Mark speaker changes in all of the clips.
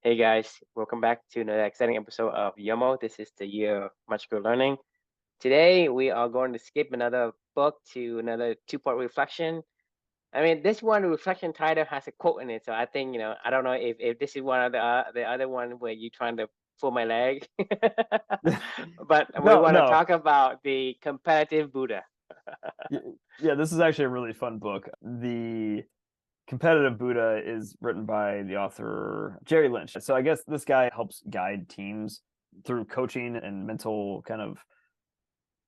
Speaker 1: Hey guys, welcome back to another exciting episode of YOML. This is the year of magical learning. Today we are going to skip another book to another two-part reflection. I mean, this one reflection title has a quote in it, so I think I don't know if this is one of the other one where you trying to pull my leg, but we
Speaker 2: No,
Speaker 1: want to
Speaker 2: no.
Speaker 1: talk about the competitive Buddha.
Speaker 2: Y- Yeah, this is actually a really fun book. The Competitive Buddha is written by the author Jerry Lynch. So I guess this guy helps guide teams through coaching and mental kind of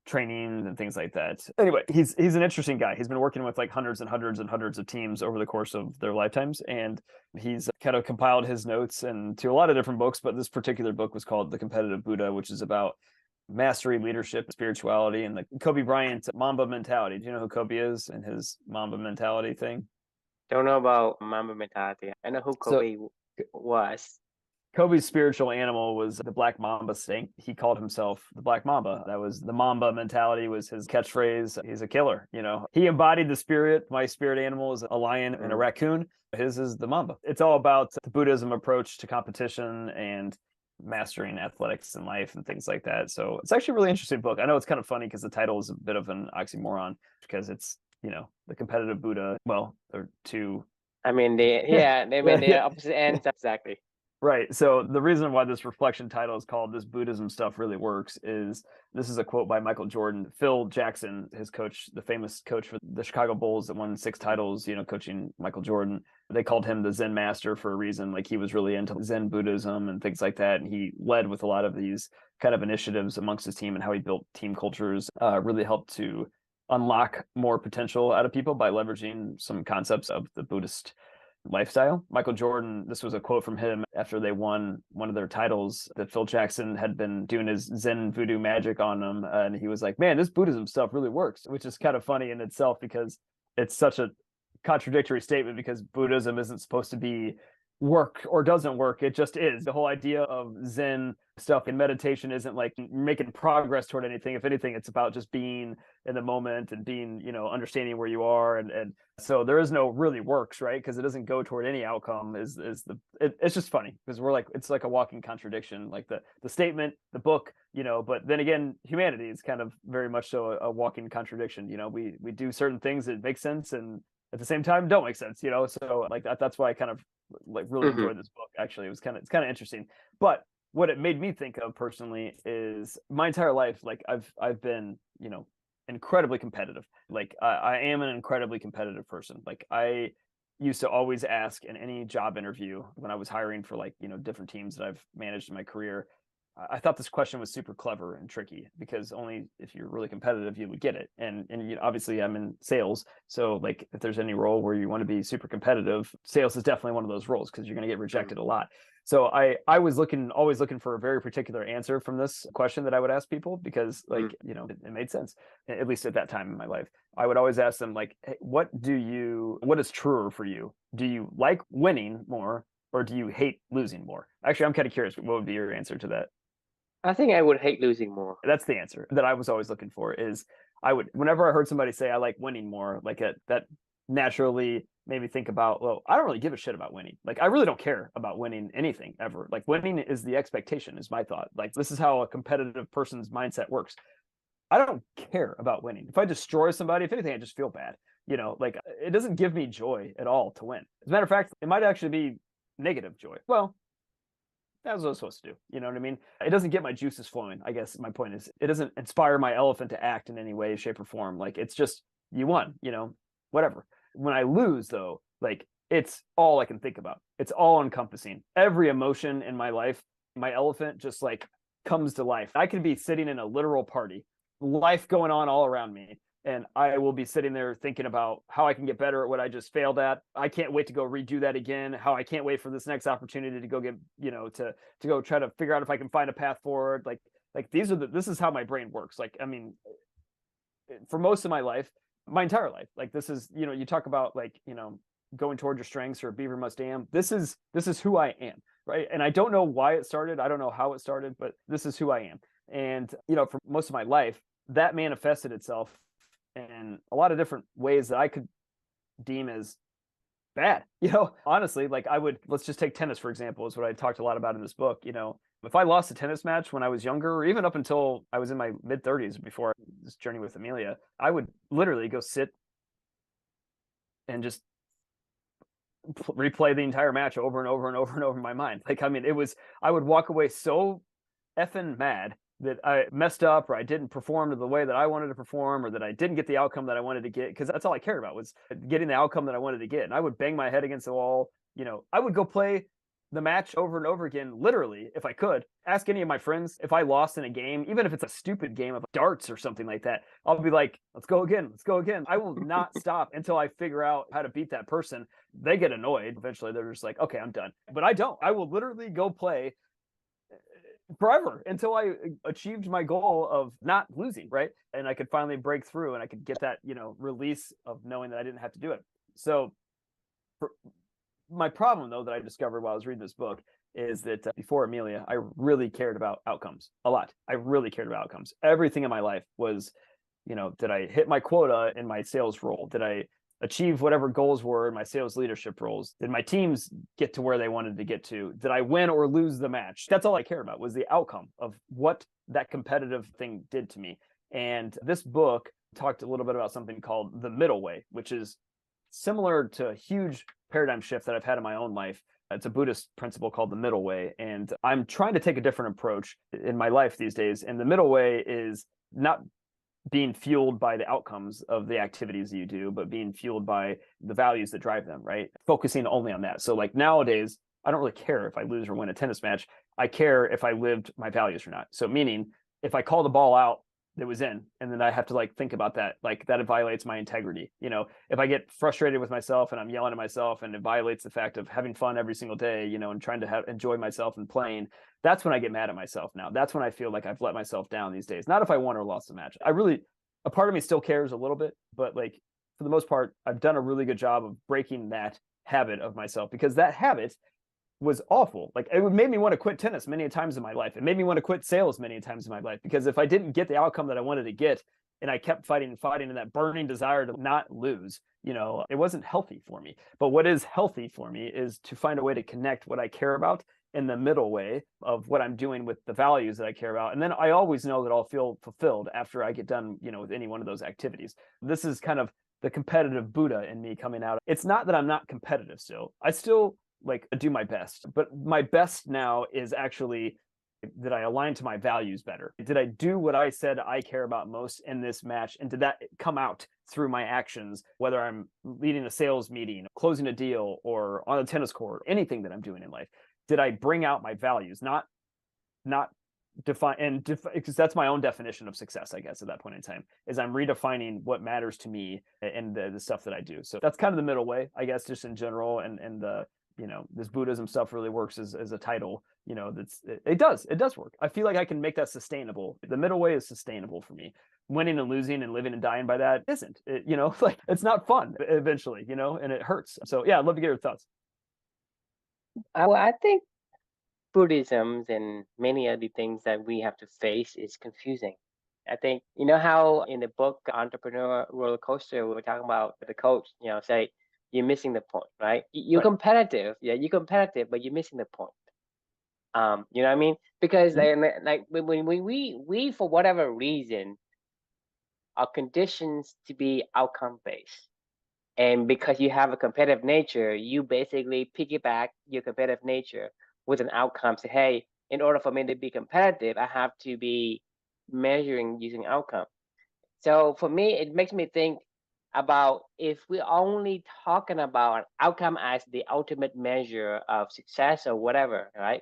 Speaker 2: training and things like that. Anyway, he's an interesting guy. He's been working with like hundreds and hundreds and hundreds of teams over the course of their lifetimes, and he's kind of compiled his notes into a lot of different books, but this particular book was called The Competitive Buddha, which is about mastery, leadership, spirituality, and the Kobe Bryant Mamba mentality. Do you know who Kobe is and his Mamba mentality thing?
Speaker 1: Don't know about Mamba mentality. I know who
Speaker 2: So
Speaker 1: Kobe was.
Speaker 2: Kobe's spiritual animal was the black mamba snake. He called himself the black mamba. That was the Mamba mentality was his catchphrase. He's a killer, you know. He embodied the spirit. My spirit animal is a lion and a
Speaker 1: Mm.
Speaker 2: raccoon. His is the mamba. It's all about the Buddhism approach to competition and mastering athletics and life and things like that. So it's actually a really interesting book. I know it's kind of funny because the title is a bit of an oxymoron because it's, the competitive Buddha. Well, they're two.
Speaker 1: I mean,
Speaker 2: Yeah.
Speaker 1: the opposite ends exactly.
Speaker 2: Right. So the reason why this reflection title is called "This Buddhism Stuff Really Works" is this is a quote by Michael Jordan. Phil Jackson, his coach, the famous coach for the Chicago Bulls that won 6 titles, coaching Michael Jordan. They called him the Zen master for a reason. Like he was really into Zen Buddhism and things like that. And he led with a lot of these kind of initiatives amongst his team and how he built team cultures, really helped to unlock more potential out of people by leveraging some concepts of the Buddhist lifestyle. Michael Jordan, this was a quote from him after they won one of their titles that Phil Jackson had been doing his Zen voodoo magic on them. And he was like, man, this Buddhism stuff really works, which is kind of funny in itself because it's such a contradictory statement because Buddhism isn't supposed to be work or doesn't work. It just is. The whole idea of Zen stuff in meditation isn't like making progress toward anything. If anything, it's about just being in the moment and being, understanding where you are. And so there is no really works, right? Because it doesn't go toward any outcome it's just funny because it's like a walking contradiction, like the statement, the book, but then again, humanity is kind of very much so a walking contradiction. We do certain things that make sense and at the same time don't make sense, so like that's why I kind of like really
Speaker 1: Hmm.
Speaker 2: enjoyed this book. Actually, it's kind of interesting. But what it made me think of personally is my entire life, like I've been, incredibly competitive. Like I am an incredibly competitive person. Like I used to always ask in any job interview when I was hiring for like, different teams that I've managed in my career. I thought this question was super clever and tricky because only if you're really competitive you would get it. And obviously I'm in sales, so like if there's any role where you want to be super competitive, sales is definitely one of those roles because you're going to get rejected a lot. So I was always looking for a very particular answer from this question that I would ask people because
Speaker 1: Mm.
Speaker 2: like it made sense, at least at that time in my life. I would always ask them like, hey, what is truer for you? Do you like winning more or do you hate losing more? Actually, I'm kind of curious. What would be your answer to that?
Speaker 1: I think I would hate losing more.
Speaker 2: That's the answer that I was always looking for. Is I would whenever I heard somebody say I like winning more, like that naturally made me think about, well, I don't really give a shit about winning. Like I really don't care about winning anything ever. Like winning is the expectation, is my thought. Like this is how a competitive person's mindset works. I don't care about winning. If I destroy somebody, if anything, I just feel bad. Like it doesn't give me joy at all to win. As a matter of fact, it might actually be negative joy. Well, that's what I was supposed to do. You know what I mean? It doesn't get my juices flowing. I guess my point is it doesn't inspire my elephant to act in any way, shape, or form. Like it's just you won, whatever. When I lose though, like it's all I can think about. It's all encompassing. Every emotion in my life, my elephant just like comes to life. I could be sitting in a literal party, life going on all around me, and I will be sitting there thinking about how I can get better at what I just failed at. I can't wait to go redo that again. How I can't wait for this next opportunity to go get, to go try to figure out if I can find a path forward. Like this is how my brain works. Like, I mean, for most of my life, my entire life, like this is, you talk about like, going toward your strengths or beaver must dam. This is who I am. Right. And I don't know why it started. I don't know how it started, but this is who I am. And, for most of my life, that manifested itself in a lot of different ways that I could deem as bad. Honestly, like let's just take tennis, for example, is what I talked a lot about in this book. If I lost a tennis match when I was younger, or even up until I was in my mid 30s before this journey with Amelia, I would literally go sit and just replay the entire match over and over and over and over in my mind. Like, I mean, I would walk away so effing mad that I messed up, or I didn't perform to the way that I wanted to perform, or that I didn't get the outcome that I wanted to get, because that's all I cared about was getting the outcome that I wanted to get. And I would bang my head against the wall. I would go play the match over and over again, literally, if I could. Ask any of my friends if I lost in a game, even if it's a stupid game of darts or something like that. I'll be like, let's go again. Let's go again. I will not stop until I figure out how to beat that person. They get annoyed. Eventually, they're just like, okay, I'm done. But I don't. I will literally go play forever until I achieved my goal of not losing, right? And I could finally break through, and I could get that, release of knowing that I didn't have to do it. So my problem, though, that I discovered while I was reading this book is that before Amelia, I really cared about outcomes a lot. I really cared about outcomes. Everything in my life was, did I hit my quota in my sales role? Did I achieve whatever goals were in my sales leadership roles? Did my teams get to where they wanted to get to? Did I win or lose the match? That's all I cared about, was the outcome of what that competitive thing did to me. And this book talked a little bit about something called the middle way, which is similar to a huge paradigm shift that I've had in my own life. It's a Buddhist principle called the middle way. And I'm trying to take a different approach in my life these days. And the middle way is not being fueled by the outcomes of the activities that you do, but being fueled by the values that drive them, right? Focusing only on that. So like nowadays, I don't really care if I lose or win a tennis match. I care if I lived my values or not. So meaning if I call the ball out, that was in, and then I have to like think about that, like that it violates my integrity. If I get frustrated with myself and I'm yelling at myself, and it violates the fact of having fun every single day, and trying to enjoy myself and playing, that's when I get mad at myself. Now that's when I feel like I've let myself down these days. Not if I won or lost a match. A part of me still cares a little bit, but like for the most part, I've done a really good job of breaking that habit of myself, because that habit was awful. Like, it made me want to quit tennis many times in my life. It made me want to quit sales many times in my life, because if I didn't get the outcome that I wanted to get, and I kept fighting and fighting, and that burning desire to not lose, it wasn't healthy for me. But what is healthy for me is to find a way to connect what I care about in the middle way of what I'm doing with the values that I care about. And then I always know that I'll feel fulfilled after I get done, with any one of those activities. This is kind of the competitive Buddha in me coming out. It's not that I'm not competitive still. I still like do my best, but my best now is actually that I align to my values better. Did I do what I said I care about most in this match? And did that come out through my actions, whether I'm leading a sales meeting, closing a deal, or on a tennis court, anything that I'm doing in life? Did I bring out my values? Not define, because that's my own definition of success, I guess, at that point in time, is I'm redefining what matters to me and the stuff that I do. So that's kind of the middle way, I guess, just in general. And the this Buddhism stuff really works as a title. It does work. I feel like I can make that sustainable. The middle way is sustainable for me. Winning and losing and living and dying by that isn't. Like, it's not fun eventually, and it hurts. So yeah, I'd love to get your thoughts.
Speaker 1: Well, I think Buddhism and many of the things that we have to face is confusing. I think, how in the book Entrepreneur Roller Coaster, we were talking about the coach, say, you're missing the point, right? You're
Speaker 2: Right.
Speaker 1: competitive. Yeah, you're competitive, but you're missing the point. You know what I mean? Because like when we for whatever reason are conditioned to be outcome based. And because you have a competitive nature, you basically piggyback your competitive nature with an outcome. Say, hey, in order for me to be competitive, I have to be measuring using outcome. So for me, it makes me think about if we're only talking about outcome as the ultimate measure of success or whatever, right?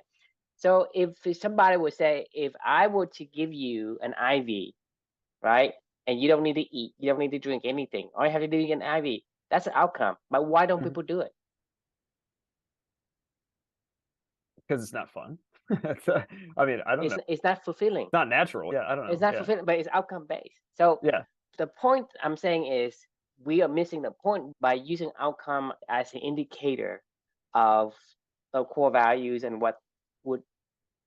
Speaker 1: So if somebody would say, if I were to give you an IV, right, and you don't need to eat, you don't need to drink anything, all you have to do is get an IV, that's an outcome. But why don't people do it?
Speaker 2: Because it's not fun. I mean, I don't know.
Speaker 1: It's not fulfilling.
Speaker 2: It's not natural. Yeah, I don't know.
Speaker 1: It's not fulfilling, but it's outcome based. So
Speaker 2: Yeah.
Speaker 1: the point I'm saying is we are missing the point by using outcome as an indicator of core values and what would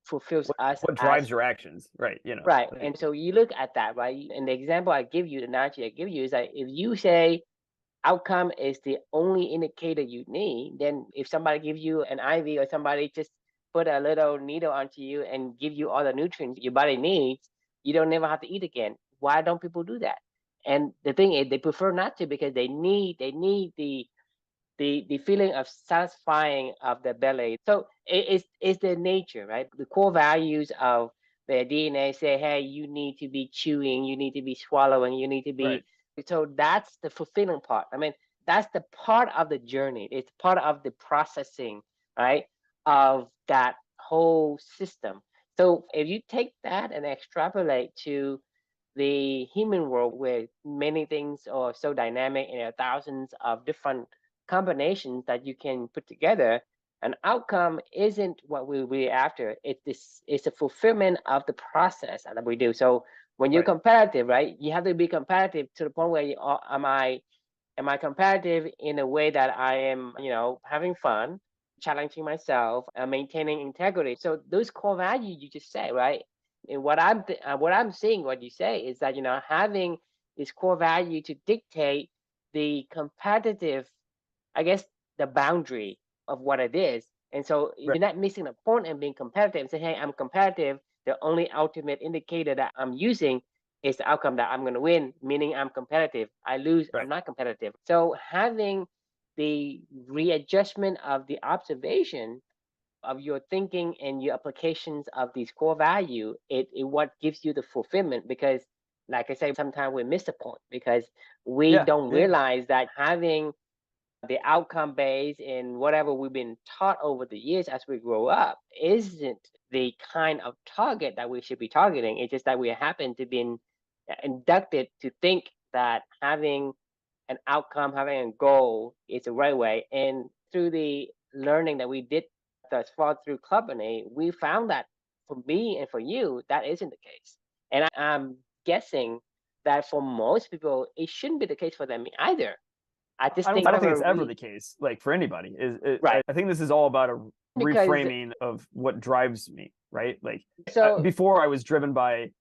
Speaker 1: fulfills us
Speaker 2: What drives your actions, right?
Speaker 1: Right. And so you look at that, right? And the example I give you, the analogy I give you is that if you say, outcome is the only indicator you need, then if somebody gives you an IV or somebody just put a little needle onto you and give you all the nutrients your body needs, you don't never have to eat again. Why don't people do that? And the thing is, they prefer not to because they need the feeling of satisfying of the belly. So it's the nature, right? The core values of their DNA say, hey, you need to be chewing, you need to be swallowing, you need to
Speaker 2: Right.
Speaker 1: be. So that's the fulfilling part. I mean, that's the part of the journey. It's part of the processing, right, of that whole system. So if you take that and extrapolate to the human world where many things are so dynamic and there are thousands of different combinations that you can put together, an outcome isn't what we're after. It's a fulfillment of the process that we do. So when you're
Speaker 2: Right.
Speaker 1: competitive, right, you have to be competitive to the point where am I competitive in a way that I am, having fun, challenging myself, maintaining integrity. So those core values you just say, right? And what I'm seeing, what you say is that having this core value to dictate the competitive, I guess, the boundary of what it is. And so
Speaker 2: Right.
Speaker 1: you're not missing the point and being competitive and say, hey, I'm competitive. The only ultimate indicator that I'm using is the outcome that I'm going to win, meaning I'm competitive. I lose, I'm
Speaker 2: Right.
Speaker 1: not competitive. So having the readjustment of the observation of your thinking and your applications of these core value, it what gives you the fulfillment. Because like I say, sometimes we miss the point because we
Speaker 2: Yeah.
Speaker 1: don't
Speaker 2: Yeah.
Speaker 1: realize that having the outcome based and whatever we've been taught over the years as we grow up isn't the kind of target that we should be targeting. It's just that we happen to be inducted to think that having an outcome, having a goal is the right way. And through the learning that we did thus far through company, we found that for me and for you, that isn't the case. And I'm guessing that for most people, it shouldn't be the case for them either. I just think
Speaker 2: I don't think it's
Speaker 1: whatever
Speaker 2: ever
Speaker 1: we
Speaker 2: the case, like for anybody.
Speaker 1: right
Speaker 2: I think this is all about a
Speaker 1: because
Speaker 2: reframing of what drives me, right? Like
Speaker 1: so
Speaker 2: before, I was driven by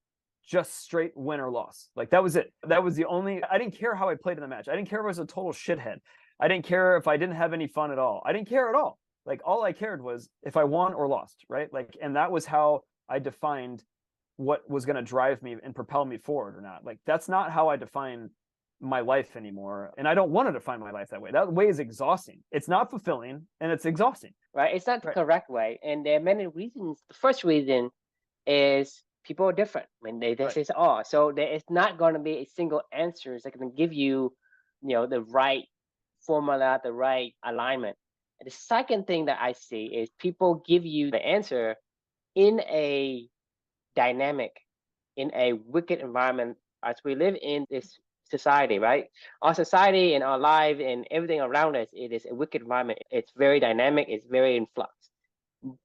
Speaker 2: just straight win or loss. Like that was it. That was the only. I didn't care how I played in the match. I didn't care if I was a total shithead. I didn't care if I didn't have any fun at all. I didn't care at all. Like all I cared was if I won or lost, right? Like, and that was how I defined what was going to drive me and propel me forward or not. Like that's not how I define my life anymore, and I don't want to define my life that way. That way is exhausting. It's not fulfilling, and it's exhausting.
Speaker 1: right, it's not the
Speaker 2: Right.
Speaker 1: correct way, and there are many reasons. The first reason is people are different. I mean, they
Speaker 2: Right.
Speaker 1: say, oh, so there is not going to be a single answer that can give you, the right formula, the right alignment. And the second thing that I see is people give you the answer in a dynamic, in a wicked environment as we live in this society, right? Our society and our life and everything around us, it is a wicked environment. It's very dynamic, it's very in flux.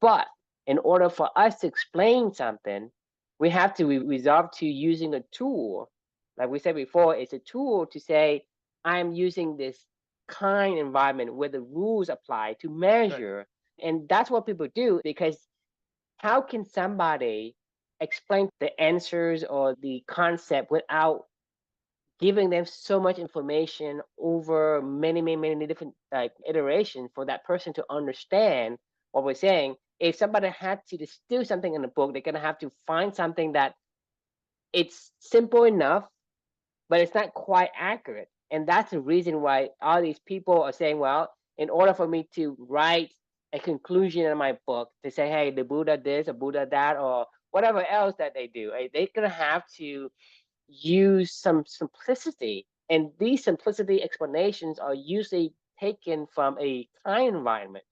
Speaker 1: But in order for us to explain something, we have to resort to using a tool. Like we said before, it's a tool to say, I'm using this kind environment where the rules apply to
Speaker 2: Right.
Speaker 1: measure. And that's what people do because how can somebody explain the answers or the concept without giving them so much information over many different like iterations for that person to understand what we're saying? If somebody had to distill something in the book, they're gonna have to find something that it's simple enough, but it's not quite accurate. And that's the reason why all these people are saying, well, in order for me to write a conclusion in my book to say, hey, the Buddha this or Buddha that or whatever else that they do, they're gonna have to use some simplicity. And these simplicity explanations are usually taken from a kind environment.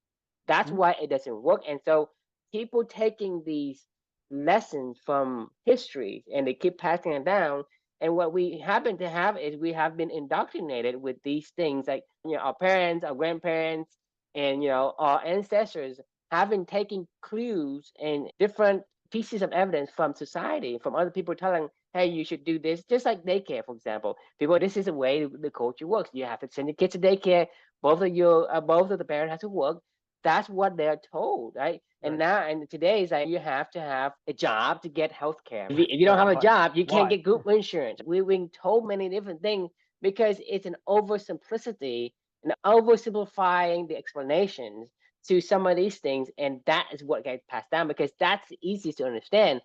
Speaker 1: That's
Speaker 2: Mhm.
Speaker 1: why it doesn't work. And so people taking these lessons from history and they keep passing it down. And what we happen to have is we have been indoctrinated with these things like our parents, our grandparents, and our ancestors have been taking clues and different pieces of evidence from society, from other people telling, hey, you should do this, just like daycare, for example. People, this is the way the culture works. You have to send your kids to daycare. Both of the parents have to work. That's what they're told, right? And
Speaker 2: Right.
Speaker 1: now, and today is like you have to have a job to get health care. If you don't
Speaker 2: Right.
Speaker 1: have a job, you can't
Speaker 2: Why?
Speaker 1: get group insurance. We've been told many different things because it's an oversimplicity and oversimplifying the explanations to some of these things, and that is what gets passed down because that's the easiest to understand.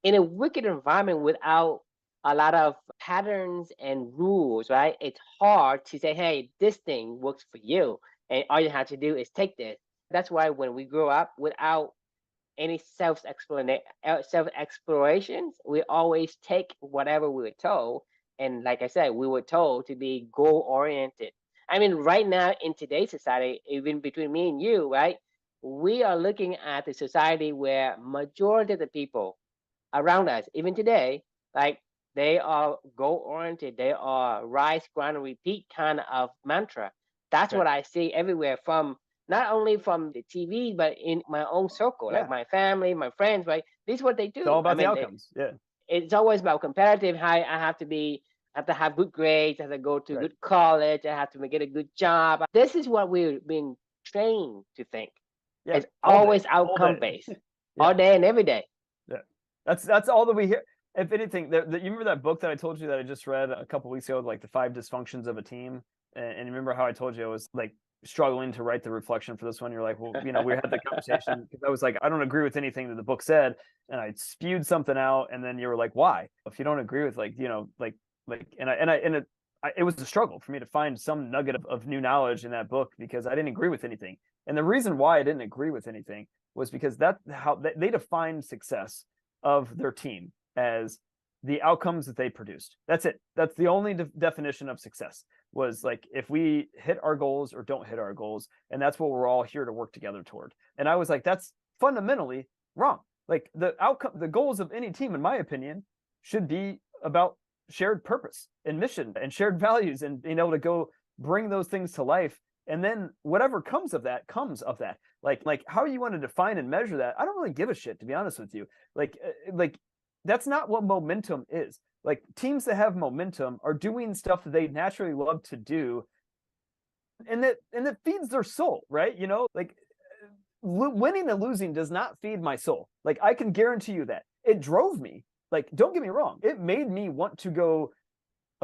Speaker 1: In a wicked environment without a lot of patterns and rules, right? It's hard to say, hey, this thing works for you, and all you have to do is take this. That's why when we grow up without any self explorations, we always take whatever we were told. And like I said, we were told to be goal oriented. I mean, right now in today's society, even between me and you, right? We are looking at a society where majority of the people around us, even today, like they are goal oriented. They are rise, grind, and repeat kind of mantra. That's
Speaker 2: Right.
Speaker 1: what I see everywhere from not only from the TV, but in my own circle, like
Speaker 2: Yeah.
Speaker 1: my family, my friends, right? This is what they
Speaker 2: It's all
Speaker 1: do. I
Speaker 2: about the
Speaker 1: mean,
Speaker 2: outcomes. Yeah.
Speaker 1: it's always about competitive. How I have to be, I have to have good grades, I have to go to
Speaker 2: Right.
Speaker 1: good college, I have to get a good job. This is what we're being trained to think.
Speaker 2: Yeah.
Speaker 1: It's
Speaker 2: All day.
Speaker 1: always
Speaker 2: All
Speaker 1: outcome
Speaker 2: day.
Speaker 1: based,
Speaker 2: Yeah.
Speaker 1: all day and every day.
Speaker 2: Yeah. That's all that we hear. If anything, you remember that book that I told you that I just read a couple weeks ago, like the 5 dysfunctions of a team? And you remember how I told you I was like struggling to write the reflection for this one? You're like, well, we had the conversation because I was like, I don't agree with anything that the book said, and I spewed something out, and then you were like, why? If you don't agree with it was a struggle for me to find some nugget of new knowledge in that book because I didn't agree with anything. And the reason why I didn't agree with anything was because that's how they defined success of their team as the outcomes that they produced. That's it. That's the only definition of success was like if we hit our goals or don't hit our goals, and that's what we're all here to work together toward. And I was like, that's fundamentally wrong. Like the outcome, the goals of any team, in my opinion, should be about shared purpose and mission and shared values and being able to go bring those things to life. And then whatever comes of that comes of that. Like how you want to define and measure that, I don't really give a shit, to be honest with you. Like that's not what momentum is. Like teams that have momentum are doing stuff that they naturally love to do, and that feeds their soul, right? Like winning and losing does not feed my soul. Like I can guarantee you that it drove me. Like don't get me wrong, it made me want to go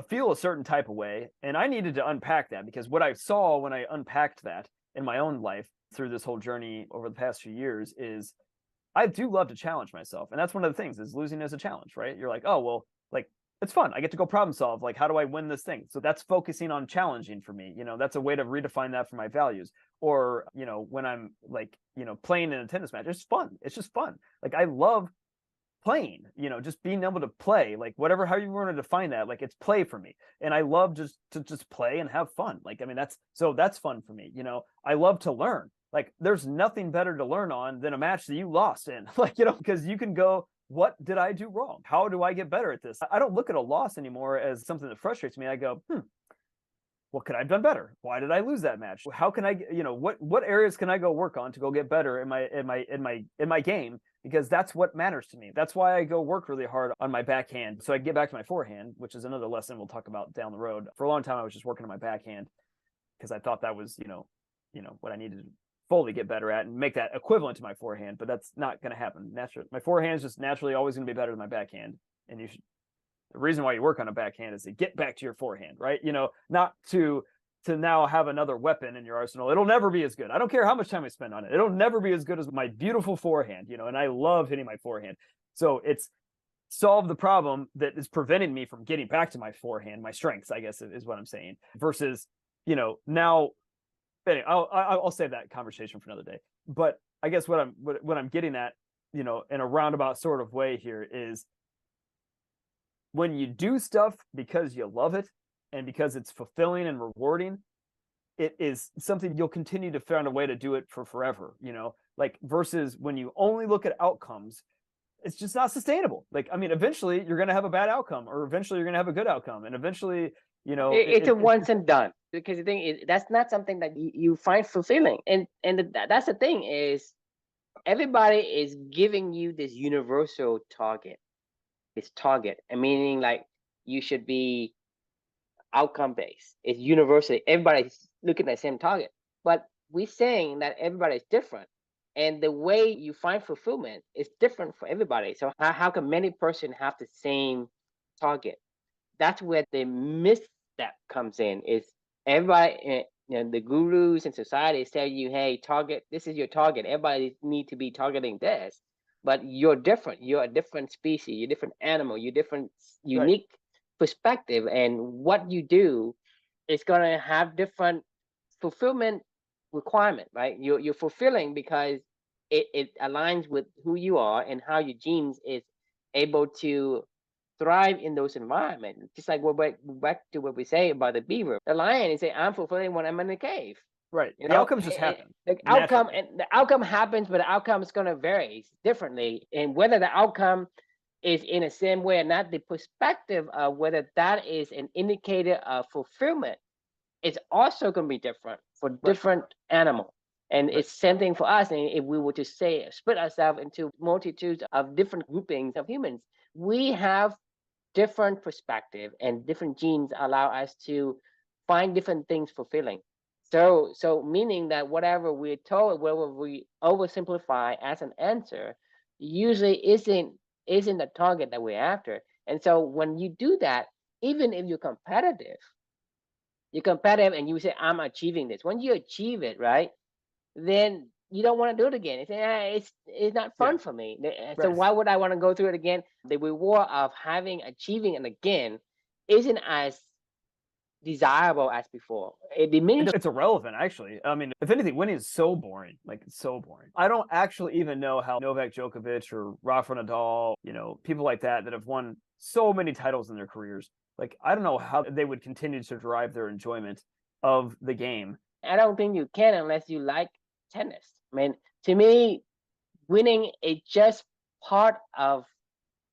Speaker 2: feel a certain type of way, and I needed to unpack that because what I saw when I unpacked that in my own life through this whole journey over the past few years is I do love to challenge myself. And that's one of the things is losing as a challenge, right? You're like, oh, well, like it's fun. I get to go problem solve. Like, how do I win this thing? So that's focusing on challenging for me. That's a way to redefine that for my values. Or, when I'm like, playing in a tennis match, it's fun. It's just fun. Like I love playing, just being able to play, like whatever, how you want to define that, like it's play for me. And I love just to just play and have fun. Like, I mean, that's fun for me. I love to learn. Like there's nothing better to learn on than a match that you lost in, like, because you can go, what did I do wrong? How do I get better at this? I don't look at a loss anymore as something that frustrates me. I go, what could I have done better? Why did I lose that match? How can I, what areas can I go work on to go get better in my game? Because that's what matters to me. That's why I go work really hard on my backhand. So I get back to my forehand, which is another lesson we'll talk about down the road. For a long time, I was just working on my backhand because I thought that was, what I needed to fully get better at and make that equivalent to my forehand. But that's not going to happen. Naturally, my forehand is just naturally always going to be better than my backhand. And the reason why you work on a backhand is to get back to your forehand, right? Not to now have another weapon in your arsenal. It'll never be as good. I don't care how much time I spend on it. It'll never be as good as my beautiful forehand, and I love hitting my forehand. So it's solve the problem that is preventing me from getting back to my forehand, my strengths, I guess is what I'm saying, versus, now, anyway, I'll save that conversation for another day. But I guess what I'm getting at, in a roundabout sort of way here is when you do stuff because you love it and because it's fulfilling and rewarding, it is something you'll continue to find a way to do it for forever, like versus when you only look at outcomes, it's just not sustainable. Like, I mean, eventually you're going to have a bad outcome or eventually you're going to have a good outcome. And eventually,
Speaker 1: It's a once and done because the thing is that's not something that you find fulfilling. And that's the thing is everybody is giving you this universal target. This target, and meaning like you should be outcome based. It's universal. Everybody's looking at the same target, but we're saying that everybody's different, and the way you find fulfillment is different for everybody. So how can many person have the same target? That's where the that comes in. Is everybody, the gurus and societies tell you, hey, target, this is your target. Everybody need to be targeting this, but you're different. You're a different species. You're a different animal. You're different, unique perspective, and what you do is gonna have different fulfillment requirement, right? You're fulfilling because it aligns with who you are and how your genes is able to thrive in those environments. Just like we're back to what we say about the beaver. The lion is say, I'm fulfilling when I'm in the cave.
Speaker 2: Right.
Speaker 1: You
Speaker 2: The
Speaker 1: know,
Speaker 2: outcomes just happen.
Speaker 1: the outcome and the outcome happens, but the outcome is gonna vary differently. And whether the outcome is in the same way or not, the perspective of whether that is an indicator of fulfillment is also going to be different for different animals. And it's same thing for us. And if we were to say split ourselves into multitudes of different groupings of humans, we have different perspective and different genes allow us to find different things fulfilling. So meaning that whatever we're told, whatever we oversimplify as an answer, usually isn't the target that we're after. And so when you do that, even if you're competitive and you say, I'm achieving this. When you achieve it, right, then you don't want to do it again. It's not fun for me. So why would I want to go through it again? The reward of achieving it again isn't as desirable as before. It diminishes.
Speaker 2: It's irrelevant, actually. I mean, if anything, winning is so boring. Like, it's so boring. I don't actually even know how Novak Djokovic or Rafa Nadal, people like that have won so many titles in their careers. Like, I don't know how they would continue to derive their enjoyment of the game.
Speaker 1: I don't think you can unless you like tennis. I mean, to me, winning is just part of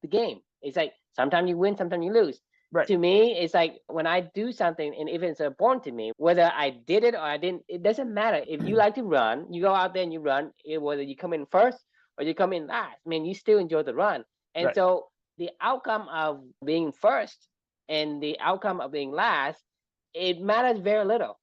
Speaker 1: the game. It's like sometimes you win, sometimes you lose.
Speaker 2: Right.
Speaker 1: To me, it's like when I do something, and if it's important to me, whether I did it or I didn't, it doesn't matter. If you like to run, you go out there and you run, whether you come in first or you come in last, I mean, you still enjoy the run. And so the outcome of being first and the outcome of being last, it matters very little.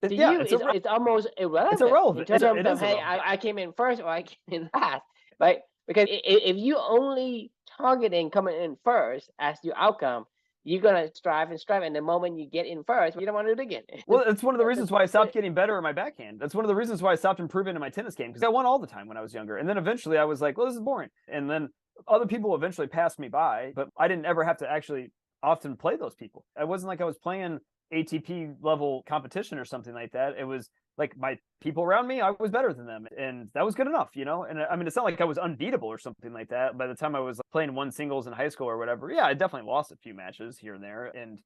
Speaker 1: To you, it's almost irrelevant.
Speaker 2: It's irrelevant.
Speaker 1: In terms of, hey, I came in first or I came in last, right? Because if you only targeting coming in first as your outcome, you're gonna strive, and the moment you get in first, you don't want to do it again.
Speaker 2: Well, it's one of the reasons why I stopped getting better at my backhand. That's one of the reasons why I stopped improving in my tennis game, because I won all the time when I was younger. And then eventually I was like, well, this is boring. And then other people eventually passed me by, but I didn't ever have to actually often play those people. It wasn't like I was playing ATP level competition or something like that. It was like my people around me, I was better than them, and that was good enough, And I mean, it's not like I was unbeatable or something like that. By the time I was playing one singles in high school or whatever, yeah, I definitely lost a few matches here and there, and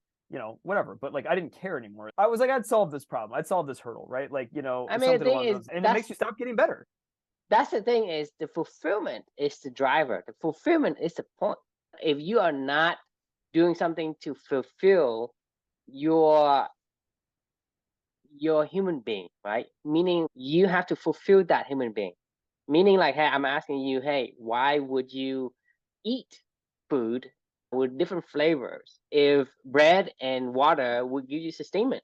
Speaker 2: whatever. But like, I didn't care anymore. I was like, I'd solve this problem. I'd solve this hurdle, right? Like,
Speaker 1: I mean, the thing is,
Speaker 2: and it makes you stop getting better.
Speaker 1: That's the thing, is the fulfillment is the driver. The fulfillment is the point. If you are not doing something to fulfill your human being, right? Meaning you have to fulfill that human being. Meaning like, hey, I'm asking you, hey, why would you eat food with different flavors if bread and water would give you sustainment?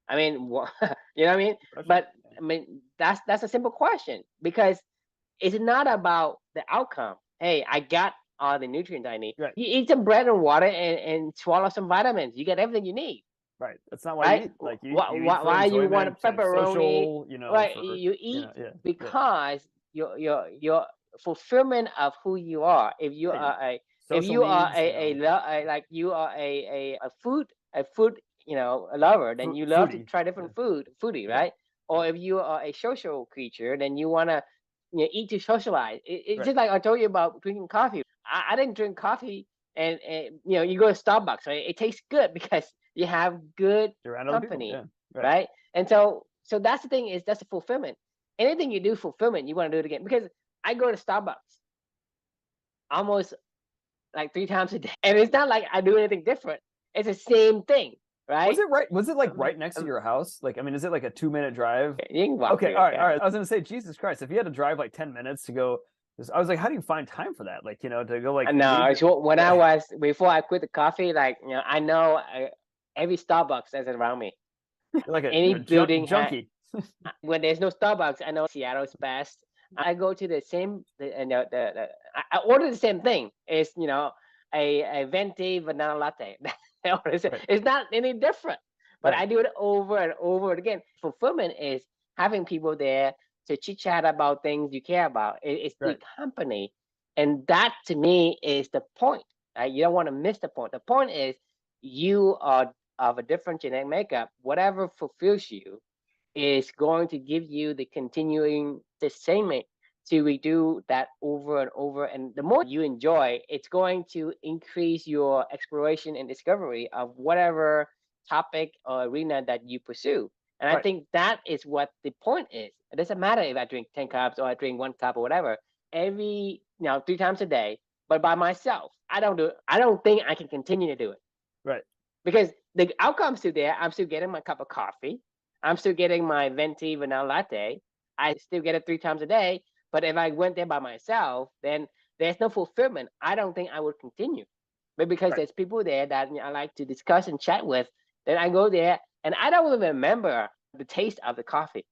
Speaker 1: I mean, you know what I mean? But I mean, that's a simple question, because it's not about the outcome. Hey, I got all the nutrients I need.
Speaker 2: Right.
Speaker 1: You eat some bread and water and swallow some vitamins. You get everything you need.
Speaker 2: Right. That's not why you eat. Like, you
Speaker 1: why you want a pepperoni?
Speaker 2: Social,
Speaker 1: right. You eat because your fulfillment of who you are. If you are a food a lover, then you love to try different foodie, right? Or if you are a social creature, then you want to eat to socialize. It's just like I told you about drinking coffee. I didn't drink coffee, and you go to Starbucks, right? It tastes good because you have good company, right? And so that's the thing, is that's the fulfillment. Anything you do fulfillment, you want to do it again. Because I go to Starbucks almost like 3 times a day, and it's not like I do anything different. It's the same thing, right?
Speaker 2: Was it like right next to your house? Like, I mean, is it like a 2-minute drive?
Speaker 1: You can walk
Speaker 2: okay, all right. I was gonna say, Jesus Christ, if you had to drive like 10 minutes to go, I was like, how do you find time for that? Like, to go like.
Speaker 1: No, when I was before I quit the coffee, like I know every Starbucks that's around me.
Speaker 2: Like
Speaker 1: any building
Speaker 2: junkie.
Speaker 1: When there's no Starbucks, I know Seattle's best. I go to the same. I order the same thing. It's a venti vanilla latte.
Speaker 2: Right.
Speaker 1: It's not any different, but
Speaker 2: Right.
Speaker 1: I do it over and over again. Fulfillment is having people there to chit chat about things you care about. It's the
Speaker 2: Right.
Speaker 1: company. And that to me is the point. Right? You don't want to miss the point. The point is you are of a different genetic makeup. Whatever fulfills you is going to give you the continuing sustainment to redo that over and over. And the more you enjoy, it's going to increase your exploration and discovery of whatever topic or arena that you pursue. And I
Speaker 2: Right.
Speaker 1: think that is what the point is. It doesn't matter if I drink 10 cups or I drink 1 cup or whatever. Every, 3 times a day, but by myself. I don't do it. I don't think I can continue to do it
Speaker 2: Right.
Speaker 1: because the outcome's still there. I'm still getting my cup of coffee. I'm still getting my venti vanilla latte. I still get it 3 times a day. But if I went there by myself, then there's no fulfillment. I don't think I would continue. But because
Speaker 2: Right.
Speaker 1: there's people there that I like to discuss and chat with, then I go there and I don't even remember the taste of the coffee.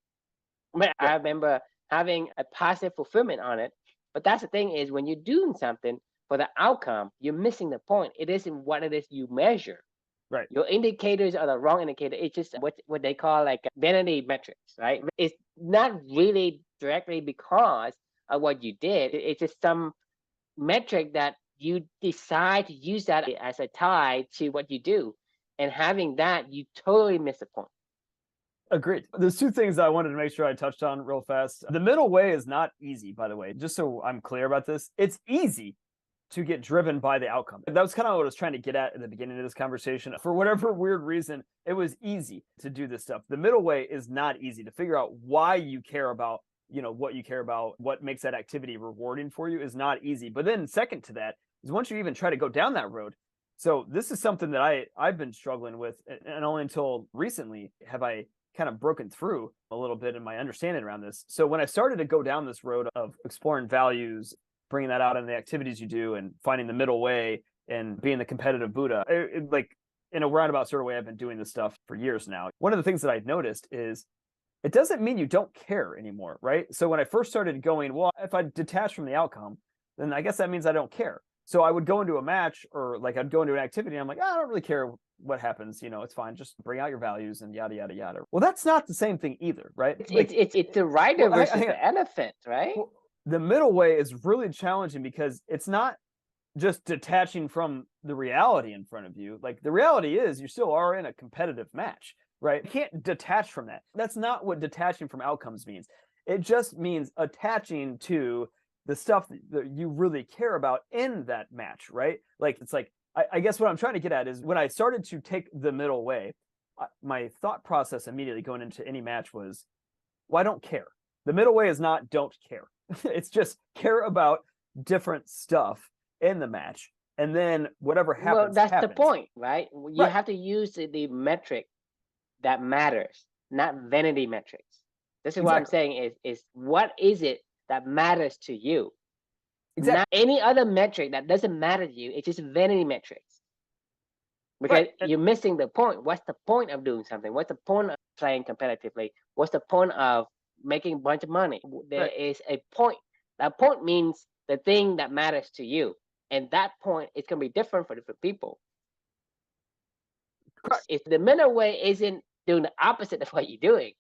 Speaker 1: But
Speaker 2: Yeah.
Speaker 1: I remember having a positive fulfillment on it. But that's the thing is when you're doing something for the outcome, you're missing the point. It isn't what it is you measure.
Speaker 2: Right.
Speaker 1: Your indicators are the wrong indicator. It's just what they call like vanity metrics, right? It's not really directly because of what you did. It's just some metric that you decide to use that as a tie to what you do. And having that, you totally miss the point.
Speaker 2: Agreed. There's two things that I wanted to make sure I touched on real fast. The middle way is not easy, by the way. Just so I'm clear about this, it's easy to get driven by the outcome. That was kind of what I was trying to get at the beginning of this conversation. For whatever weird reason, it was easy to do this stuff. The middle way is not easy to figure out why you care about, what you care about, what makes that activity rewarding for you is not easy. But then second to that is once you even try to go down that road. So this is something that I've been struggling with, and only until recently have I kind of broken through a little bit in my understanding around this. So when I started to go down this road of exploring values, bringing that out in the activities you do and finding the middle way and being the competitive Buddha, like in a roundabout sort of way, I've been doing this stuff for years now. One of the things that I've noticed is it doesn't mean you don't care anymore, right? So when I first started going, well, if I detach from the outcome, then I guess that means I don't care. So I would go into a match or like I'd go into an activity and I'm like, I don't really care what happens, it's fine. Just bring out your values and yada, yada, yada. Well, that's not the same thing either, right?
Speaker 1: It's the rider
Speaker 2: Well,
Speaker 1: versus the elephant, right?
Speaker 2: well, the middle way is really challenging because it's not just detaching from the reality in front of you. Like the reality is you still are in a competitive match, right? You can't detach from that. That's not what detaching from outcomes means. It just means attaching to the stuff that you really care about in that match, right? Like it's like I guess what I'm trying to get at is when I started to take the middle way, my thought process immediately going into any match was, well, I don't care. The middle way is not don't care. It's just care about different stuff in the match. And then whatever happens,
Speaker 1: Well, that's the
Speaker 2: happens.
Speaker 1: point, right? You
Speaker 2: Right.
Speaker 1: have to use the metric that matters, not vanity metrics. This is what I'm
Speaker 2: Exactly.
Speaker 1: saying is what is it that matters to you?
Speaker 2: Exactly.
Speaker 1: Not any other metric that doesn't matter to you. It's just vanity metrics because
Speaker 2: Right.
Speaker 1: you're missing the point. What's the point of doing something? What's the point of playing competitively? What's the point of making a bunch of money? There
Speaker 2: Right.
Speaker 1: is a point. That point means the thing that matters to you. And that point is going to be different for different people.
Speaker 2: Correct.
Speaker 1: If the middle way isn't doing the opposite of what you're doing,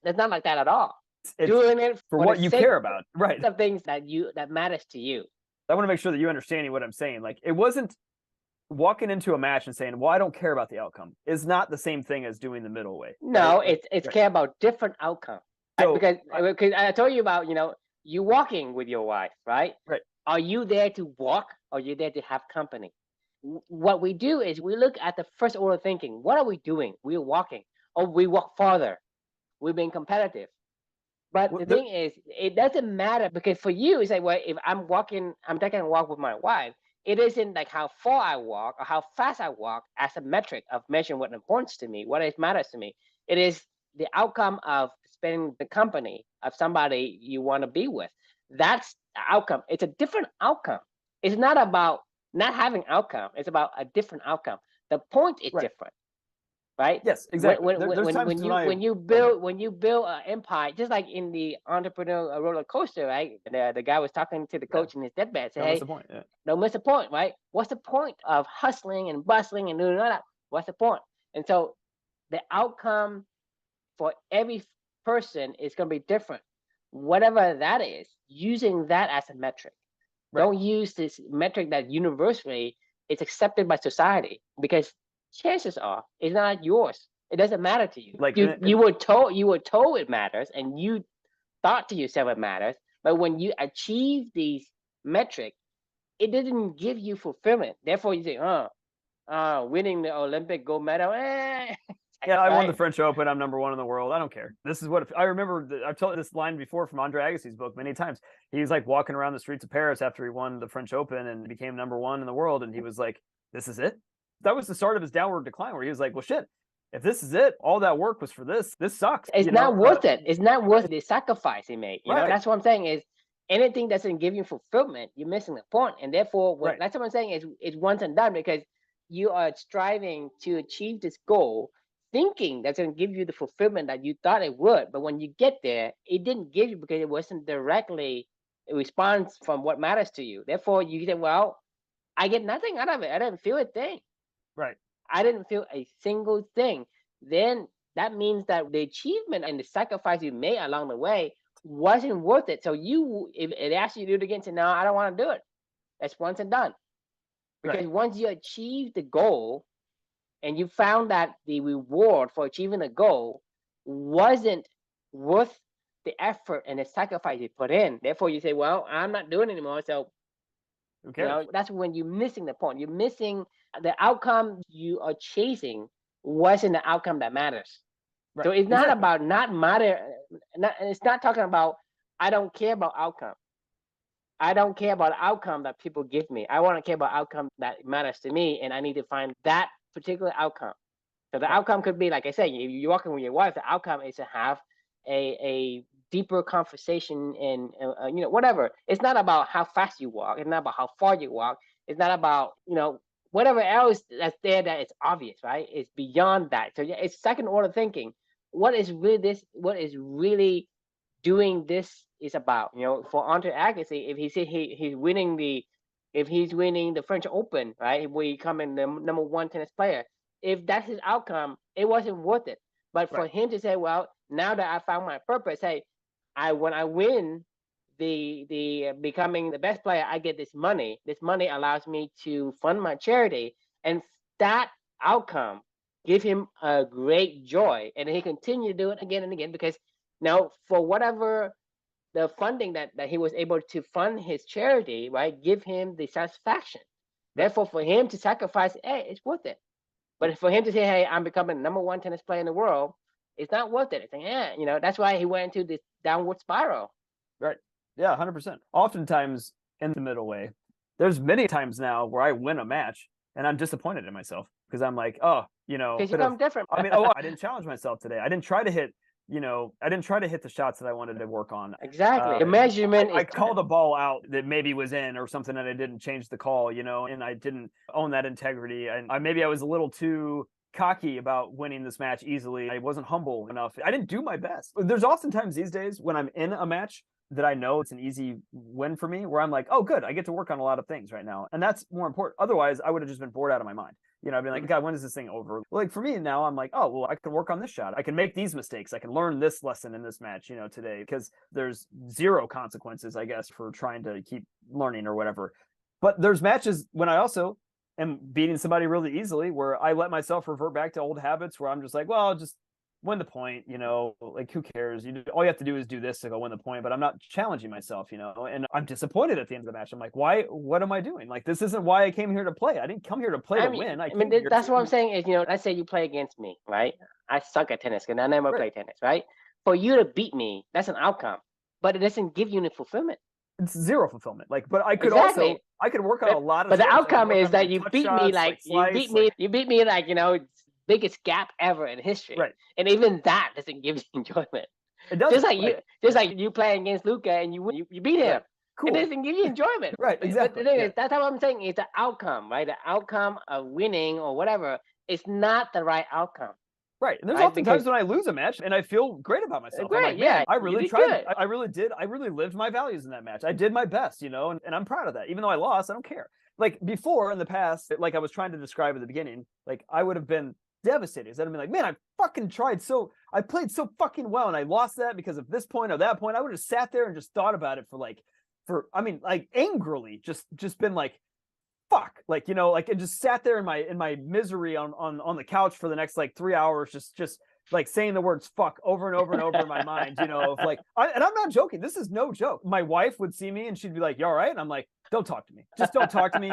Speaker 1: that's not like that at all.
Speaker 2: It's
Speaker 1: Doing it
Speaker 2: for
Speaker 1: for the
Speaker 2: what you
Speaker 1: sake
Speaker 2: care about. Right.
Speaker 1: of things that matters to you.
Speaker 2: I want to make sure that you understanding what I'm saying. Like it wasn't walking into a match and saying, well, I don't care about the outcome is not the same thing as doing the middle way.
Speaker 1: No,
Speaker 2: Right.
Speaker 1: it's
Speaker 2: Right.
Speaker 1: care about different outcome.
Speaker 2: So
Speaker 1: Because I told you about you walking with your wife, right?
Speaker 2: right.
Speaker 1: Are you there to walk or are you there to have company? What we do is we look at the first order thinking. What are we doing? We're walking. Or we walk farther. We're being competitive. But
Speaker 2: Well,
Speaker 1: the thing is, it doesn't matter because for you, it's like, well, if I'm walking, I'm taking a walk with my wife. It isn't like how far I walk or how fast I walk as a metric of measuring what importance to me, what it matters to me. It is the outcome of spending the company of somebody you want to be with. That's the outcome. It's a different outcome. It's not about not having outcome. It's about a different outcome. The point is
Speaker 2: right.
Speaker 1: different, right?
Speaker 2: Yes, exactly. There's times
Speaker 1: When you build an empire, just like in the entrepreneur roller coaster, right? The guy was talking to the coach in his deathbed, say,
Speaker 2: That was
Speaker 1: "Hey,
Speaker 2: the point. Yeah.
Speaker 1: don't miss the point, right? What's the point of hustling and bustling and doing all that? What's the point? And so the outcome for every person is going to be different. Whatever that is, using that as a metric.
Speaker 2: Right.
Speaker 1: Don't use this metric that universally is accepted by society, because chances are it's not yours. It doesn't matter to you.
Speaker 2: Like
Speaker 1: you were told it matters, and you thought to yourself it matters. But when you achieve these metrics, it didn't give you fulfillment. Therefore, you say, winning the Olympic gold medal.
Speaker 2: Yeah, I won the French Open. I'm number one in the world. I don't care. This is what I remember. I've told this line before from Andre Agassi's book many times. He was like walking around the streets of Paris after he won the French Open and became number one in the world. And he was like, this is it. That was the start of his downward decline, where he was like, well, shit, if this is it, all that work was for this. This sucks.
Speaker 1: It's not worth it. It's not worth the sacrifice he made. You know, that's what I'm saying is, anything that doesn't give you fulfillment, you're missing the point. And therefore, that's what I'm saying is, it's once and done, because you are striving to achieve this goal, thinking that's going to give you the fulfillment that you thought it would. But when you get there, it didn't give you, because it wasn't directly a response from what matters to you. Therefore, you say, well, I get nothing out of it. I didn't feel a thing.
Speaker 2: Right.
Speaker 1: I didn't feel a single thing. Then that means that the achievement and the sacrifice you made along the way wasn't worth it. So if it asks you to do it again, say, no, I don't want to do it. That's once and done. Because once you achieve the goal, and you found that the reward for achieving the goal wasn't worth the effort and the sacrifice you put in, therefore you say, well, I'm not doing it anymore. So that's when you're missing the point. You're missing the outcome you are chasing wasn't the outcome that matters. Right. So it's not about not matter. It's not talking about, I don't care about outcome. I don't care about the outcome that people give me. I want to care about outcome that matters to me, and I need to find that particular outcome. So the outcome could be, like I said, if you're walking with your wife, the outcome is to have a deeper conversation, and whatever. It's not about how fast you walk. It's not about how far you walk. It's not about whatever else that's there that is obvious, right? It's beyond that. So it's second order thinking. What is really doing this is about? For Andre Agassi, if he said he's winning the French Open, right, where he becoming the number one tennis player, if that's his outcome, it wasn't worth it. But for him to say, well, now that I found my purpose, hey, when I win the becoming the best player, I get this money. This money allows me to fund my charity, and that outcome give him a great joy, and he continue to do it again and again, because now for whatever the funding that he was able to fund his charity, right, give him the satisfaction. Therefore, for him to sacrifice, hey, it's worth it. But for him to say, hey, I'm becoming the number one tennis player in the world, it's not worth it. It's like, that's why he went into this downward spiral.
Speaker 2: Right. Yeah, 100%. Oftentimes in the middle way, there's many times now where I win a match and I'm disappointed in myself, because I'm like, because
Speaker 1: you come different.
Speaker 2: I mean, I didn't challenge myself today. I didn't try to hit the shots that I wanted to work on.
Speaker 1: Exactly. The measurement
Speaker 2: I called a ball out that maybe was in or something, and I didn't change the call, and I didn't own that integrity. And maybe I was a little too cocky about winning this match easily. I wasn't humble enough. I didn't do my best. There's oftentimes these days when I'm in a match that I know it's an easy win for me, where I'm like, oh, good, I get to work on a lot of things right now. And that's more important. Otherwise, I would have just been bored out of my mind. I'd be like, God, when is this thing over? Like for me now, I'm like, oh, well, I can work on this shot. I can make these mistakes. I can learn this lesson in this match, today, because there's zero consequences, I guess, for trying to keep learning or whatever. But there's matches when I also am beating somebody really easily, where I let myself revert back to old habits, where I'm just like, well, just win the point, like who cares? All you have to do is do this to go win the point, but I'm not challenging myself, and I'm disappointed at the end of the match. I'm like, why? What am I doing? Like, this isn't why I came here to play. I didn't come here to play to win.
Speaker 1: That's what I'm saying is, let's say you play against me, right? I suck at tennis because I never play tennis, right? For you to beat me, that's an outcome, but it doesn't give you any fulfillment.
Speaker 2: It's zero fulfillment. But I could also, I could work on a lot of.
Speaker 1: But the outcome is that you beat me, like you beat me, like biggest gap ever in history,
Speaker 2: right?
Speaker 1: And even that doesn't give you enjoyment.
Speaker 2: It doesn't.
Speaker 1: Just like you playing against Luca and you beat him. Right. Cool. It doesn't give you enjoyment.
Speaker 2: Right, exactly.
Speaker 1: But the thing is, that's what I'm saying, is the outcome, right? The outcome of winning or whatever is not the right outcome.
Speaker 2: Right. And there's oftentimes when I lose a match and I feel great about myself.
Speaker 1: Great,
Speaker 2: I'm like, I really tried. I really did. I really lived my values in that match. I did my best, and I'm proud of that. Even though I lost, I don't care. like before in the past, like I was trying to describe at the beginning, like I would have been devastated. I'd have been like, man, I played so fucking well, and I lost that because of this point or that point. I would have sat there and just thought about it I mean, like angrily, just been like, fuck, like, like it just sat there in my misery on the couch for the next like 3 hours, just like saying the words fuck over and over and over in my mind, of like, and I'm not joking. This is no joke. My wife would see me and she'd be like, you all right? And I'm like, don't talk to me. Just don't talk to me.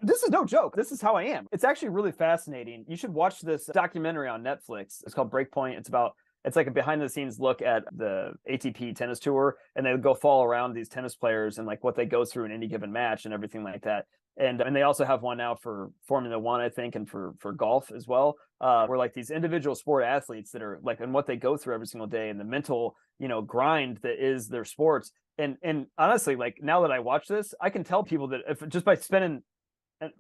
Speaker 2: This is no joke. This is how I am. It's actually really fascinating. You should watch this documentary on Netflix. It's called Breakpoint. It's like a behind the scenes look at the ATP tennis tour, and they go follow around these tennis players and like what they go through in any given match and everything like that. And they also have one now for Formula One, I think, and for golf as well, where like these individual sport athletes that are like, and what they go through every single day and the mental, grind that is their sports. And honestly, like now that I watch this, I can tell people that if just by spending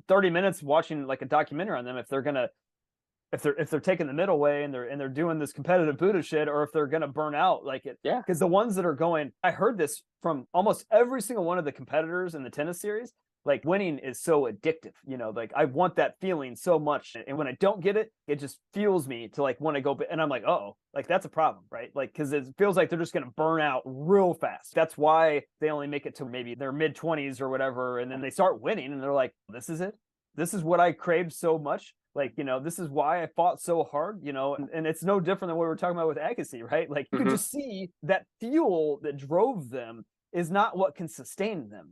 Speaker 2: 30 minutes watching like a documentary on them, if they're taking the middle way and they're doing this competitive Buddha shit, or if they're gonna burn out, like it.
Speaker 1: Yeah.
Speaker 2: Because the ones that are going, I heard this from almost every single one of the competitors in the tennis series. Like winning is so addictive, like I want that feeling so much. And when I don't get it, it just fuels me to like want to go. And I'm like, oh, like that's a problem, right? Like, because it feels like they're just going to burn out real fast. That's why they only make it to maybe their mid-20s or whatever. And then they start winning and they're like, this is it. This is what I craved so much. Like, this is why I fought so hard, and it's no different than what we were talking about with Agassi, right? Like you could just see that fuel that drove them is not what can sustain them,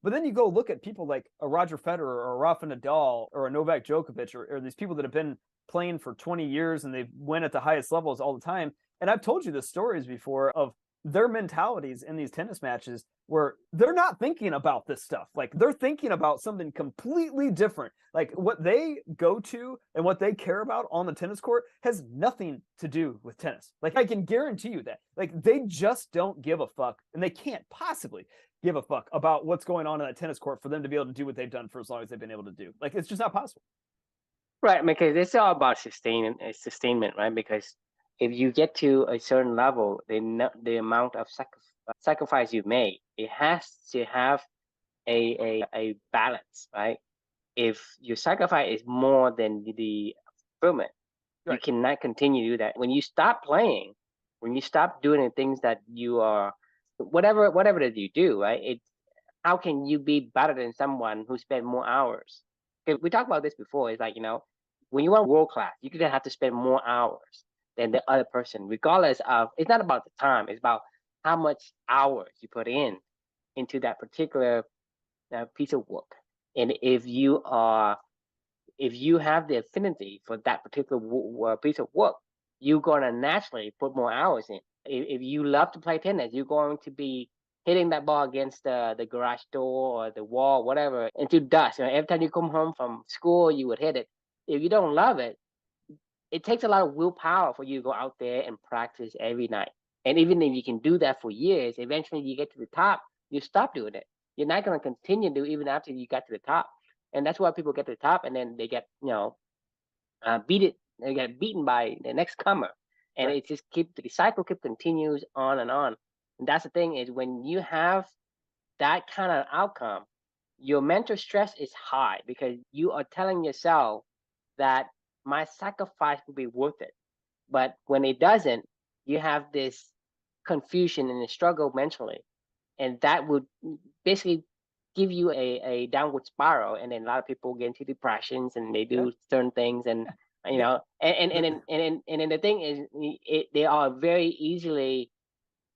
Speaker 2: But then you go look at people like a Roger Federer or a Rafa Nadal or a Novak Djokovic or these people that have been playing for 20 years and they win at the highest levels all the time. And I've told you the stories before of their mentalities in these tennis matches where they're not thinking about this stuff. Like they're thinking about something completely different. Like what they go to and what they care about on the tennis court has nothing to do with tennis. Like I can guarantee you that. Like they just don't give a fuck, and they can't possibly give a fuck about what's going on that tennis court for them to be able to do what they've done for as long as they've been able to do. Like it's just not possible.
Speaker 1: Right, because it's all about sustainment, right? Because if you get to a certain level, the amount of sacrifice you made, it has to have a balance, right? If your sacrifice is more than the fulfillment, right, you cannot continue to do that. When you stop playing, when you stop doing the things that you are, whatever that you do, right? How can you be better than someone who spent more hours? Because we talked about this before. It's like, when you want world class, you're gonna have to spend more hours than the other person, regardless of. It's not about the time; it's about how much hours you put into that particular piece of work. And if you have the affinity for that particular piece of work, you're gonna naturally put more hours in. If you love to play tennis, you're going to be hitting that ball against the garage door or the wall, whatever, into dust. Every time you come home from school, you would hit it. If you don't love it, it takes a lot of willpower for you to go out there and practice every night. And even if you can do that for years, eventually you get to the top, you stop doing it. You're not going to continue to do even after you got to the top. And that's why people get to the top and then they get, they get beaten by the next comer. And right, it just the cycle continues on and on. And that's the thing is when you have that kind of outcome, your mental stress is high because you are telling yourself that my sacrifice will be worth it. But when it doesn't, you have this confusion and a struggle mentally. And that would basically give you a downward spiral. And then a lot of people get into depressions and they do certain things. And, and then the thing is, they are very easily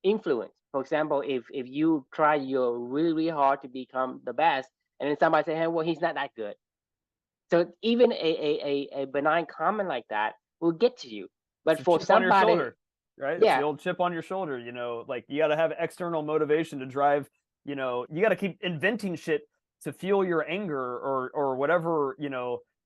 Speaker 1: influenced. For example, if you try your really, really hard to become the best, and then somebody say, hey, well, he's not that good. So even a benign comment like that will get to you. But for somebody,
Speaker 2: on your shoulder, right?
Speaker 1: Yeah,
Speaker 2: it's the old chip on your shoulder. Like you got to have external motivation to drive. You got to keep inventing shit to fuel your anger or whatever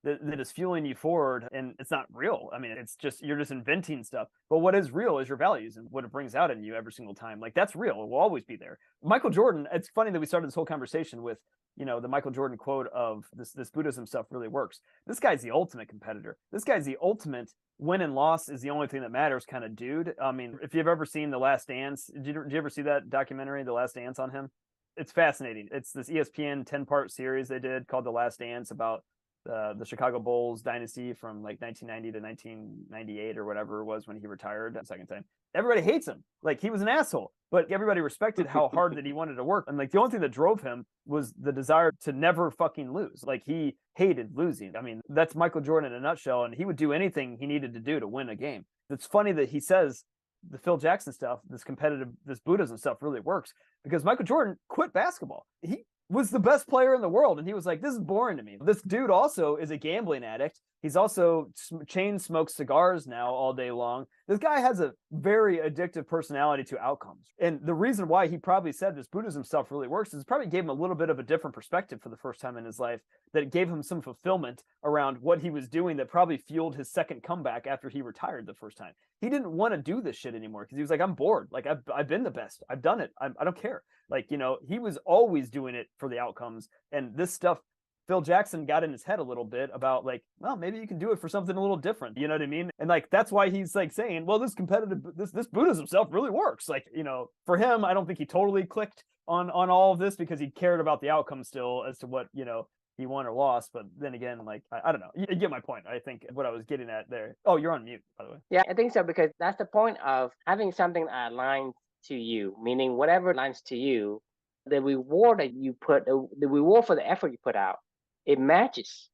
Speaker 2: that is fueling you forward. And it's not real. I mean, it's just you're just inventing stuff. But what is real is your values and what it brings out in you every single time. Like that's real. It will always be there. Michael Jordan. It's funny that we started this whole conversation with the Michael Jordan quote of this Buddhism stuff really works. This guy's the ultimate competitor. This guy's the ultimate win and loss is the only thing that matters kind of dude. I mean, if you've ever seen The Last Dance, did you ever see that documentary, The Last Dance, on him? it's fascinating. It's this ESPN 10-part series they did called The Last Dance about the Chicago Bulls dynasty from like 1990 to 1998 or whatever it was when he retired the second time. Everybody hates him. Like, he was an asshole, but everybody respected how hard that he wanted to work. And like, the only thing that drove him was the desire to never fucking lose. Like, he hated losing. I mean, that's Michael Jordan in a nutshell. And he would do anything he needed to do to win a game. It's funny that he says the Phil Jackson stuff, this Buddhism stuff really works, because Michael Jordan quit basketball. He was the best player in the world, and he was like, this is boring to me. This dude also is a gambling addict. He's also chain smokes cigars now all day long. This guy has a very addictive personality to outcomes. And the reason why he probably said this Buddhism stuff really works is it probably gave him a little bit of a different perspective for the first time in his life, that it gave him some fulfillment around what he was doing that probably fueled his second comeback after he retired the first time. He didn't want to do this shit anymore because he was like, I'm bored. Like, I've been the best. I've done it. I don't care. Like, you know, he was always doing it for the outcomes. And this stuff, Phil Jackson got in his head a little bit about like, well, maybe you can do it for something a little different. You know what I mean? And like, that's why he's like saying, well, this Buddhism stuff really works. Like, you know, for him, I don't think he totally clicked on all of this because he cared about the outcome still as to what, you know, he won or lost. But then again, like, I don't know. You get my point. I think what I was getting at there. Oh, you're on mute, by the way.
Speaker 1: Yeah, I think so, because that's the point of having something that aligns to you, meaning whatever aligns to you, the reward that you put, the reward for the effort you put out, it matches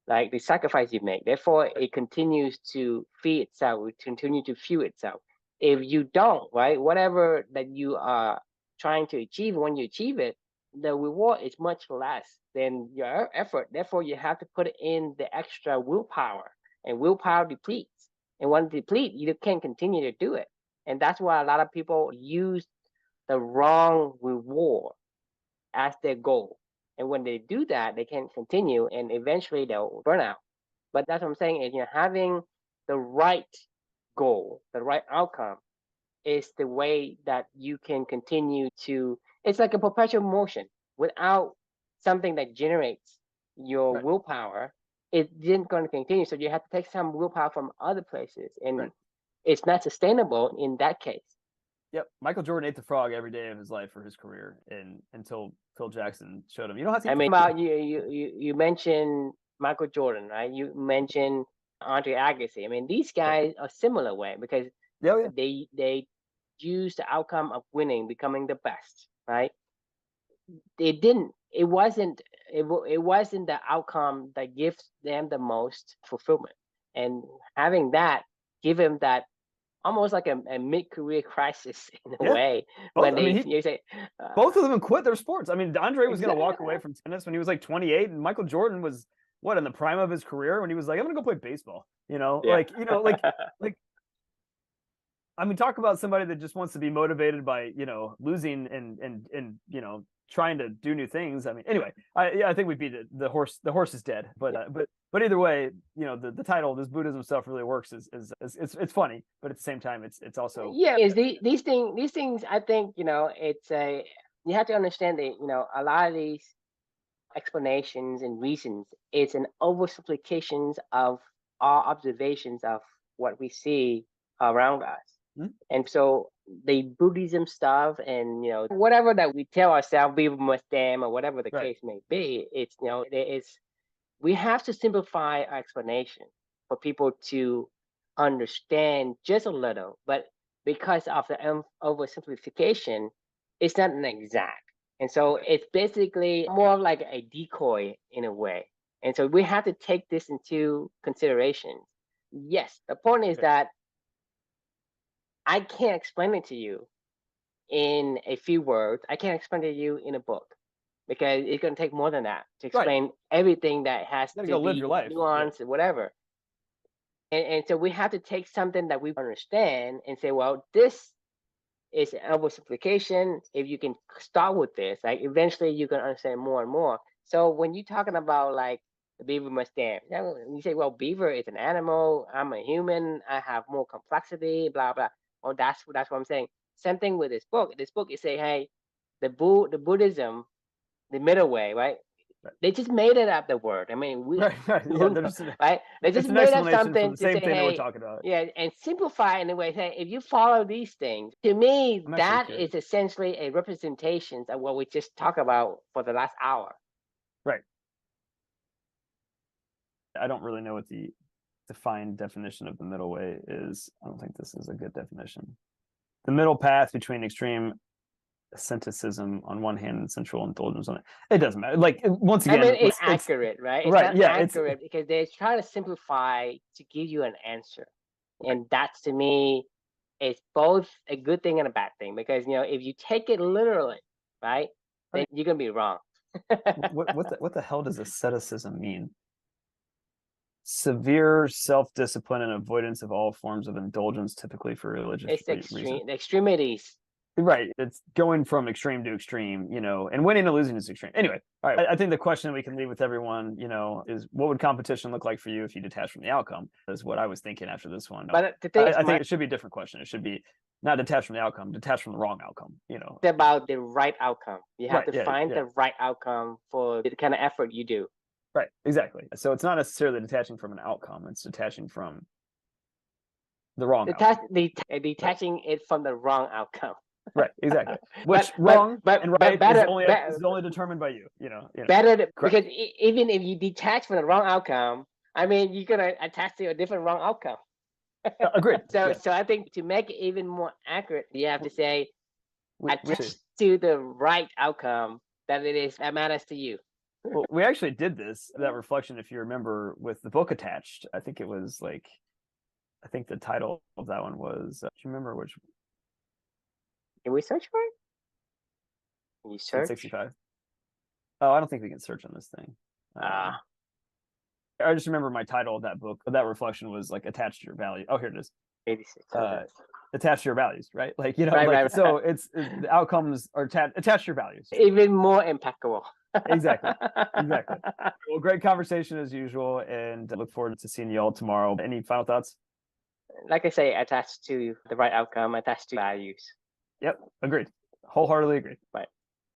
Speaker 1: like the sacrifice you make. Therefore, it continues to feed itself, it continue to fuel itself. If you don't, right, whatever that you are trying to achieve, when you achieve it, the reward is much less than your effort. Therefore, you have to put in the extra willpower, and willpower depletes. And when it depletes, you can't continue to do it. And that's why a lot of people use the wrong reward as their goal. And when they do that, they can't continue, and eventually they'll burn out. But that's what I'm saying is, you know, having the right goal, the right outcome is the way that you can continue to, it's like a perpetual motion. Without something that generates your
Speaker 2: Right.
Speaker 1: willpower, it isn't going to continue. So you have to take some willpower from other places, and
Speaker 2: Right.
Speaker 1: it's not sustainable in that case.
Speaker 2: Yep. Michael Jordan ate the frog every day of his life for his career, and until Phil Jackson showed him, you don't have to.
Speaker 1: I mean, about you mentioned Michael Jordan, right? You mentioned Andre Agassi. I mean, these guys are similar way, because
Speaker 2: yeah.
Speaker 1: they use the outcome of winning, becoming the best, right? It wasn't the outcome that gives them the most fulfillment, and having that give him that almost like a mid-career crisis in a way.
Speaker 2: Both,
Speaker 1: When you say
Speaker 2: both of them quit their sports. I mean, Andre was going to walk
Speaker 1: exactly.
Speaker 2: away from tennis when he was like 28, and Michael Jordan was what, in the prime of his career, when he was like, I'm going to go play baseball. You know,
Speaker 1: Yeah.
Speaker 2: like I mean, talk about somebody that just wants to be motivated by, you know, losing and you know, trying to do new things. I mean, anyway, I think we beat it. The horse is dead. But but either way, you know, the title, this Buddhism stuff really works. Is it's funny, but at the same time, it's also
Speaker 1: Is these things. I think, you know, you have to understand that, you know, a lot of these explanations and reasons, it's an oversimplifications of our observations of what we see around us.
Speaker 2: Hmm?
Speaker 1: And so the Buddhism stuff, and, you know, whatever that we tell ourselves, we must damn, or whatever the
Speaker 2: right.
Speaker 1: case may be, it's, you know, we have to simplify our explanation for people to understand just a little. But because of the oversimplification, it's not an exact. And so it's basically more like a decoy in a way. And so we have to take this into consideration. Yes, the point is that I can't explain it to you in a few words. I can't explain it to you in a book, because it's going to take more than that to explain everything that has
Speaker 2: You gotta
Speaker 1: to
Speaker 2: go live
Speaker 1: be
Speaker 2: your life.
Speaker 1: nuanced and whatever. And so we have to take something that we understand and say, well, this is an oversimplification. If you can start with this, like, eventually you can understand more and more. So when you're talking about like the beaver must dance, you say, well, beaver is an animal. I'm a human. I have more complexity. Blah blah. Oh, that's what I'm saying. Same thing with this book. This book is saying, hey, the Buddhism, the middle way, right? They just made it up, the word. I mean,
Speaker 2: Right. Yeah,
Speaker 1: right? They
Speaker 2: it's
Speaker 1: just
Speaker 2: an
Speaker 1: made up
Speaker 2: explanation for
Speaker 1: something
Speaker 2: the
Speaker 1: to
Speaker 2: same
Speaker 1: say,
Speaker 2: thing that we're
Speaker 1: hey,
Speaker 2: talking about.
Speaker 1: yeah, and simplify in a way. Say, if you follow these things, to me,
Speaker 2: I'm actually
Speaker 1: that
Speaker 2: curious.
Speaker 1: is essentially a representation of what we just talked about for the last hour.
Speaker 2: Right. I don't really know what the defined definition of the middle way is. I don't think this is a good definition. The middle path between extreme asceticism on one hand and sensual indulgence on it. It doesn't matter. Like, once
Speaker 1: I mean,
Speaker 2: again,
Speaker 1: it's accurate, right? It's
Speaker 2: right.
Speaker 1: not
Speaker 2: Yeah,
Speaker 1: accurate because they're trying to simplify to give you an answer. And that's, to me, is both a good thing and a bad thing, because if you take it literally, right, then you're gonna be wrong.
Speaker 2: what the hell does asceticism mean? Severe self-discipline and avoidance of all forms of indulgence, typically for religious
Speaker 1: It's
Speaker 2: reasons.
Speaker 1: the extremities.
Speaker 2: Right. It's going from extreme to extreme, and winning and losing is extreme. Anyway, all right. I think the question we can leave with everyone, is what would competition look like for you if you detach from the outcome? Is what I was thinking after this one.
Speaker 1: But the thing
Speaker 2: I think it should be a different question. It should be not detached from the outcome, detached from the wrong outcome.
Speaker 1: It's about the right outcome. You have
Speaker 2: Right,
Speaker 1: to find the right outcome for the kind of effort you do.
Speaker 2: Right. Exactly. So it's not necessarily detaching from an outcome. It's detaching from the wrong outcome.
Speaker 1: Detaching it from the wrong outcome.
Speaker 2: Right, exactly. Which wrong and right is only determined by you.
Speaker 1: Better because even if you detach from the wrong outcome, I mean, you're gonna attach to a different wrong outcome.
Speaker 2: Agreed.
Speaker 1: So I think to make it even more accurate, you have to say attach to the right outcome that matters to you.
Speaker 2: Well, we actually did that reflection, if you remember, with the book Attached. I think it was I think the title of that one was. Do you remember which?
Speaker 1: Can we search for it? Can you search?
Speaker 2: 65. Oh, I don't think we can search on this thing. I just remember my title of that book, that reflection was attached to your value. Oh, here it is.
Speaker 1: 86.
Speaker 2: Attached to your values, right?
Speaker 1: Right.
Speaker 2: So it's the outcomes are attached to your values.
Speaker 1: Even more impeccable.
Speaker 2: Exactly. Well, great conversation as usual, and I look forward to seeing you all tomorrow. Any final thoughts?
Speaker 1: Like I say, attached to the right outcome, attached to values.
Speaker 2: Yep, agreed. Wholeheartedly agreed.
Speaker 1: Right.